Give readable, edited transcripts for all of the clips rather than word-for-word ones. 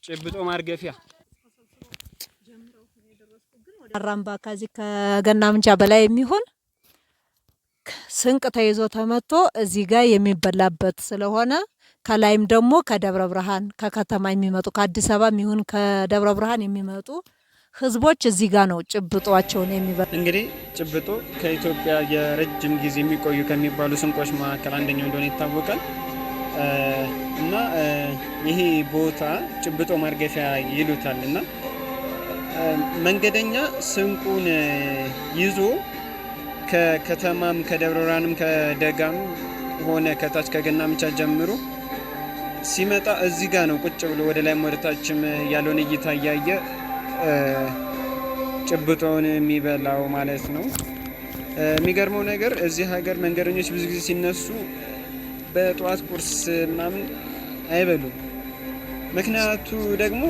ጭብጦ ማርገፊያ አራምባ ከዚህ ከገና ምንጫ በላይ የሚሆን ስንቅ ተይዞ ተመቶ እዚህ ጋር የሚበላበት ስለሆነ ከላይም ደግሞ ከደብረ ብርሃን ከከተማ የሚመጡ ከአዲስ አበባ ይሁን ከደብረ ብርሃን የሚመጡ ህዝቦች እዚህ ጋር ነው ጭብጧቸውን የሚበሉ። እንግዲህ ጭብጦ ከኢትዮጵያ የረጅም ጊዜ የሚቆዩ ከሚባሉ ስንቆች መካከል አንደኛው እንደሆነ ይታወቃል። እና ይሄ ቦታ ጭብጦ ማርገፊያ ይሉታል። እና መንገደኛ ስንቁን ይዞ ከከተማም ከደብረ ብርሃንም ከደጋም ሆነ ከታች ከገና ምንጫ ጀምሮ ሲመጣ እዚህ ጋር ነው ቁጭ ብሎ ወደ ላይ ወደታችም ያለውን እይታ እያየ ጭብጦውን የሚበላው ማለት ነው። የሚገርመው ነገር እዚህ ሀገር መንገደኞች ብዙ ጊዜ ሲነሱ በጠዋት ቁርስ ምናምን አይበሉም። ምክንያቱ ደግሞ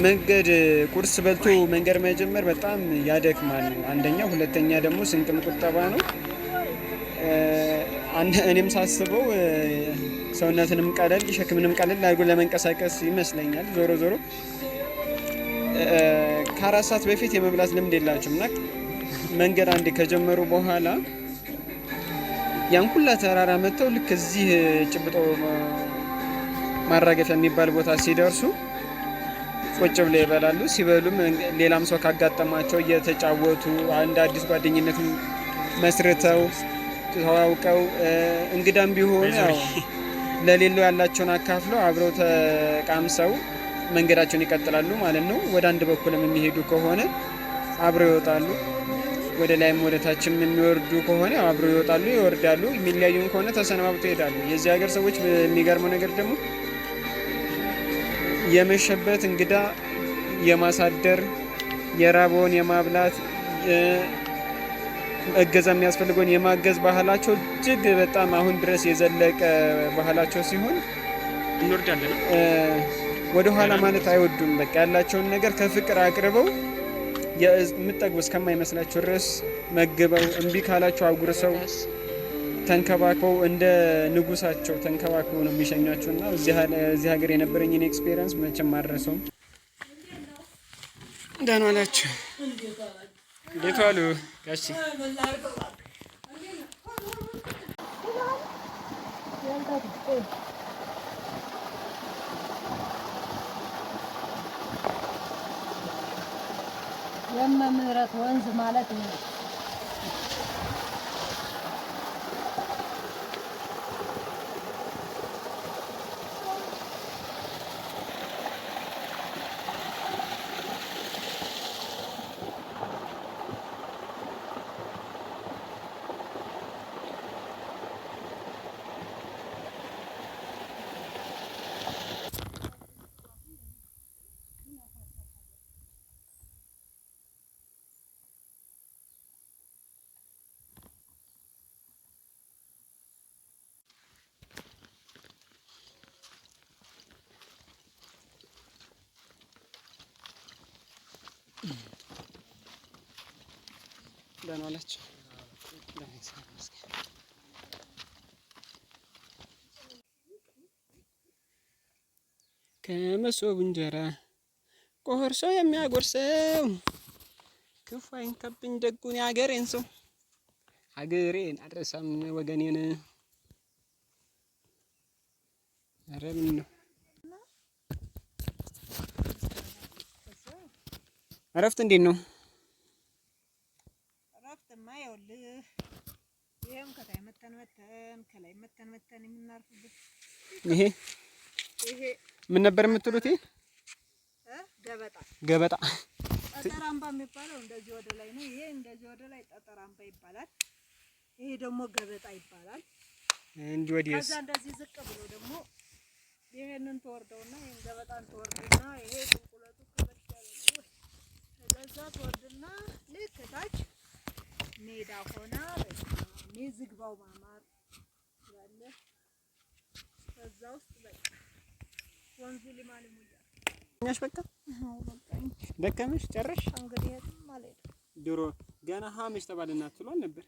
መንገድ ቁርስ በልቶ መንገድ መጀመር በጣም ያደክማል። አንደኛው፣ ሁለተኛ ደግሞ ስንቅም ቁጠባ ነው። እኔም ሳስበው ሰውነትንም ቀለል ሸክምንም ቀለል አድርጎ ለመንቀሳቀስ ይመስለኛል። ዞሮ ዞሮ ከ4 ሰዓት በፊት የመብላት ልምድ የላቸውም እና መንገድ አንድ ከጀመሩ በኋላ ያን ሁላ ተራራ መጥተው ልክ እዚህ ጭብጦ ማራገፊያ የሚባል ቦታ ሲደርሱ ቁጭ ብለው ይበላሉ። ሲበሉም ሌላም ሰው ካጋጠማቸው እየተጫወቱ አንድ አዲስ ጓደኝነት መስርተው ተዋውቀው እንግዳም ቢሆን ያው ለሌላው ያላቸውን አካፍለው አብረው ተቃምሰው መንገዳቸውን ይቀጥላሉ ማለት ነው። ወደ አንድ በኩልም የሚሄዱ ከሆነ አብረው ይወጣሉ። ወደ ላይም ወደ ታችም የሚወርዱ ከሆነ አብረው ይወጣሉ፣ ይወርዳሉ። የሚለያዩን ከሆነ ተሰነባብተው ይሄዳሉ። የዚህ ሀገር ሰዎች የሚገርመው ነገር ደግሞ የመሸበት እንግዳ የማሳደር የራበውን የማብላት እገዛ የሚያስፈልገውን የማገዝ ባህላቸው እጅግ በጣም አሁን ድረስ የዘለቀ ባህላቸው ሲሆን እንወርዳለን ወደ ኋላ ማለት አይወዱም። በቃ ያላቸውን ነገር ከፍቅር አቅርበው የምትጠግቡ እስከማይመስላቸው ድረስ መግበው እምቢ ካላቸው አጉርሰው ተንከባክበው እንደ ንጉሳቸው ተንከባክበው ነው የሚሸኛቸው። እና እዚህ ሀገር የነበረኝን ኤክስፔሪየንስ መቼም አልረሳውም። ደህና ዋላችሁ? እንዴት ዋሉ ጋሼ? የመምህረት ወንዝ ማለት ነው። ደህና ዋላችሁ? ከመሶብ እንጀራ ቆርሶ የሚያጎርሰው ክፉ አይንካብኝ ደጉን የሀገሬን ሰው። ሀገሬን አልረሳም ወገኔን። ኧረ ምን ነው እረፍት እንዴት ነው? እረፍትማ ይኸውልህ ይሄም ከታይ መተን ከላይ መተን የምናርፍበት ይሄ ምን ነበር የምትሉት? ገበጣ ጠጠር አምባ የሚባለው እንደዚህ ወደ ላይ ነው። ይሄ እንደዚህ ወደ ላይ ጠጠር አምባ ይባላል። ይሄ ደግሞ ገበጣ ይባላል። እንዲህ ወዲህስ ከዛ እንደዚህ ዝቅ ብሎ ደግሞ ይሄንን ተወርደውና ይሄን ገበጣን ተወርደውና ይሄ ቁልቁለቱ ከበድ ያለው ከዛ ተወርደና ልክ ታች ሜዳ ሆና ዝግባው ማማር ያለ ከዛ ውስጥ በቃ ወንዙ ሊማልሙ ኛሽ በቃ ደከመሽ ጨረሽ? እንግዲህ ማለት ድሮ ገና ሀመሽ ተባለና ትሏል ነበር።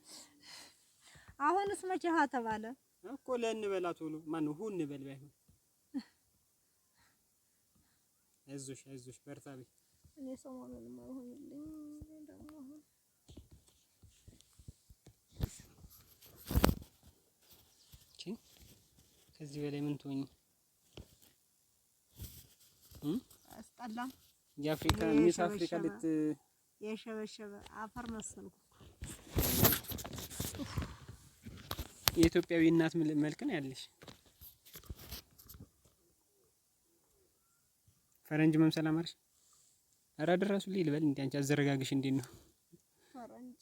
አሁንስ መቼ ሀ ተባለ እኮ ለእንበላ ቶሎ ማነው ሁ እንበል ባይሆን አይዞሽ አይዞሽ በርታ በይ። እኔ ሰሞኑን አልሆንልኝ ደግሞ አሁን ከዚህ በላይ ምን ትሆኚ? አስጠላም። የአፍሪካ ሚስ አፍሪካ የሸበሸበ አፈር መሰልኩ። የኢትዮጵያዊ እናት መልክ ነው ያለሽ። ፈረንጅ መምሰል አማርሽ። ኧረ ድረሱልኝ ልበል እንዴ? አንቺ አዘረጋግሽ እንዴት ነው? ፈረንጅ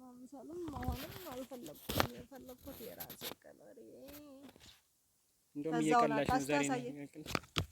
መምሰልም መሆንም አልፈለኩም። የፈለኩት የራሴ ከለሪ እንደውም እየቀላሽ ነው ዛሬ ነው።